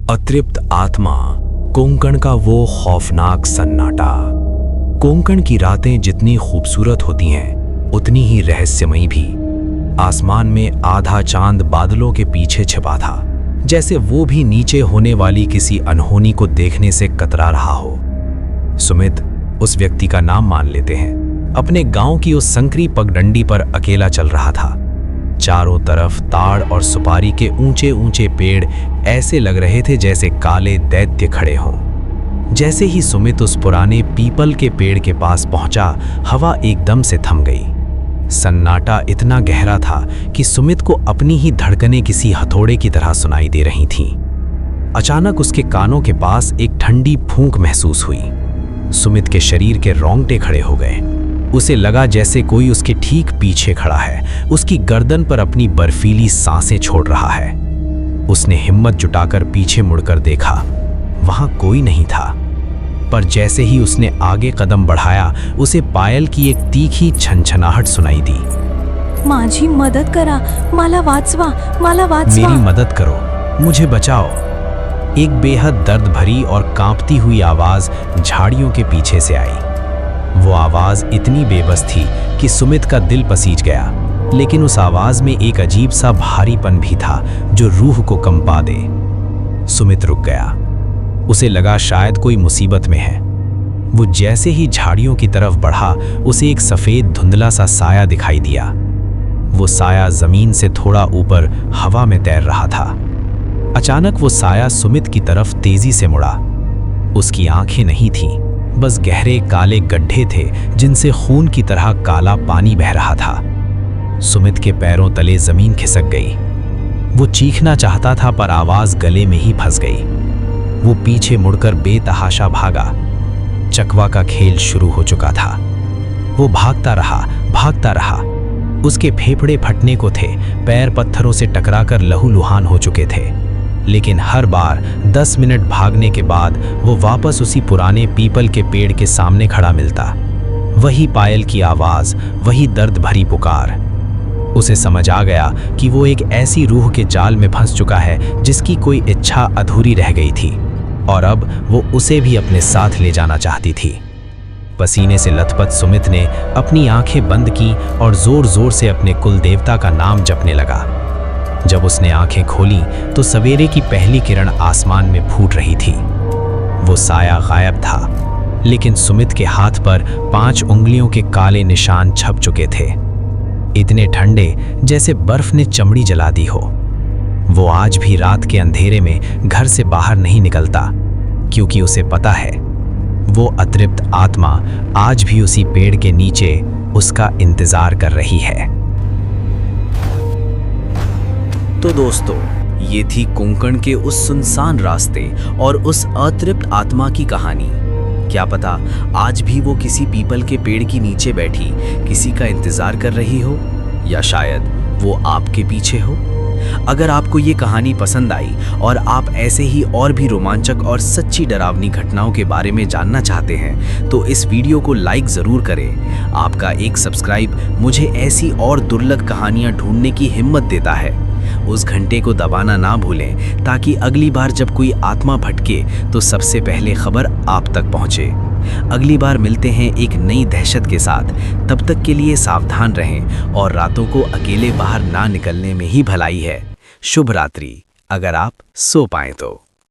अतृप्त आत्मा, कोंकण का वो खौफनाक सन्नाटा। कोंकण की रातें जितनी खूबसूरत होती हैं उतनी ही रहस्यमयी भी। आसमान में आधा चांद बादलों के पीछे छिपा था, जैसे वो भी नीचे होने वाली किसी अनहोनी को देखने से कतरा रहा हो। सुमित उस व्यक्ति का नाम मान लेते हैं, अपने गांव की उस संकरी पगडंडी पर अकेला चल रहा था। चारों तरफ ताड़ और सुपारी के ऊंचे ऊंचे पेड़ ऐसे लग रहे थे जैसे काले दैत्य खड़े हों। जैसे ही सुमित उस पुराने पीपल के पेड़ के पास पहुंचा, हवा एकदम से थम गई। सन्नाटा इतना गहरा था कि सुमित को अपनी ही धड़कनें किसी हथौड़े की तरह सुनाई दे रही थीं। अचानक उसके कानों के पास एक ठंडी फूंक महसूस हुई। सुमित के शरीर के रोंगटे खड़े हो गए। उसे लगा जैसे कोई उसके ठीक पीछे खड़ा है, उसकी गर्दन पर अपनी बर्फीली सांसें छोड़ रहा है। उसने हिम्मत जुटाकर पीछे मुड़कर देखा, वहां कोई नहीं था। पर जैसे ही उसने आगे कदम बढ़ाया, उसे पायल की एक तीखी छनछनाहट सुनाई दी। माझी मदद करा, मला वाचवा, मला वाचवा। मेरी मदद करो, मुझे बचाओ। एक बेहद दर्द भरी और कांपती हुई आवाज झाड़ियों के पीछे से आई। वो आवाज इतनी बेबस थी कि सुमित का दिल पसीज गया, लेकिन उस आवाज में एक अजीब सा भारीपन भी था जो रूह को कंपा दे। सुमित रुक गया। उसे लगा शायद कोई मुसीबत में है। वो जैसे ही झाड़ियों की तरफ बढ़ा, उसे एक सफेद धुंधला सा साया दिखाई दिया। वो साया जमीन से थोड़ा ऊपर हवा में तैर रहा था। अचानक वो साया सुमित की तरफ तेजी से मुड़ा। उसकी आंखें नहीं थीं, बस गहरे काले गड्ढे थे जिनसे खून की तरह काला पानी बह रहा था। सुमित के पैरों तले जमीन खिसक गई। वो चीखना चाहता था पर आवाज गले में ही फंस गई। वो पीछे मुड़कर बेतहाशा भागा। चकवा का खेल शुरू हो चुका था। वो भागता रहा। उसके फेफड़े फटने को थे, पैर पत्थरों से टकराकर लहूलुहान हो चुके थे। लेकिन हर बार 10 मिनट भागने के बाद वो वापस उसी पुराने पीपल के पेड़ के सामने खड़ा मिलता। वही पायल की आवाज, वही दर्द भरी पुकार। उसे समझ आ गया कि वो एक ऐसी रूह के जाल में फंस चुका है जिसकी कोई इच्छा अधूरी रह गई थी, और अब वो उसे भी अपने साथ ले जाना चाहती थी। पसीने से लथपथ सुमित ने अपनी आंखें बंद की और जोर जोर से अपने कुल देवता का नाम जपने लगा। जब उसने आंखें खोलीं तो सवेरे की पहली किरण आसमान में फूट रही थी। वो साया गायब था, लेकिन सुमित के हाथ पर 5 उंगलियों के काले निशान छप चुके थे, इतने ठंडे जैसे बर्फ ने चमड़ी जला दी हो। वो आज भी रात के अंधेरे में घर से बाहर नहीं निकलता, क्योंकि उसे पता है वो अतृप्त आत्मा आज भी उसी पेड़ के नीचे उसका इंतजार कर रही है। तो दोस्तों, ये थी कोंकण के उस सुनसान रास्ते और उस अतृप्त आत्मा की कहानी। क्या पता आज भी वो किसी पीपल के पेड़ की नीचे बैठी किसी का इंतजार कर रही हो, या शायद वो आपके पीछे हो। अगर आपको ये कहानी पसंद आई और आप ऐसे ही और भी रोमांचक और सच्ची डरावनी घटनाओं के बारे में जानना चाहते हैं, तो इस वीडियो को लाइक ज़रूर करें। आपका एक सब्सक्राइब मुझे ऐसी और दुर्लभ कहानियाँ ढूंढने की हिम्मत देता है। उस घंटे को दबाना ना भूलें, ताकि अगली बार जब कोई आत्मा भटके तो सबसे पहले खबर आप तक पहुंचे। अगली बार मिलते हैं एक नई दहशत के साथ। तब तक के लिए सावधान रहें और रातों को अकेले बाहर ना निकलने में ही भलाई है। शुभ रात्रि, अगर आप सो पाएं तो।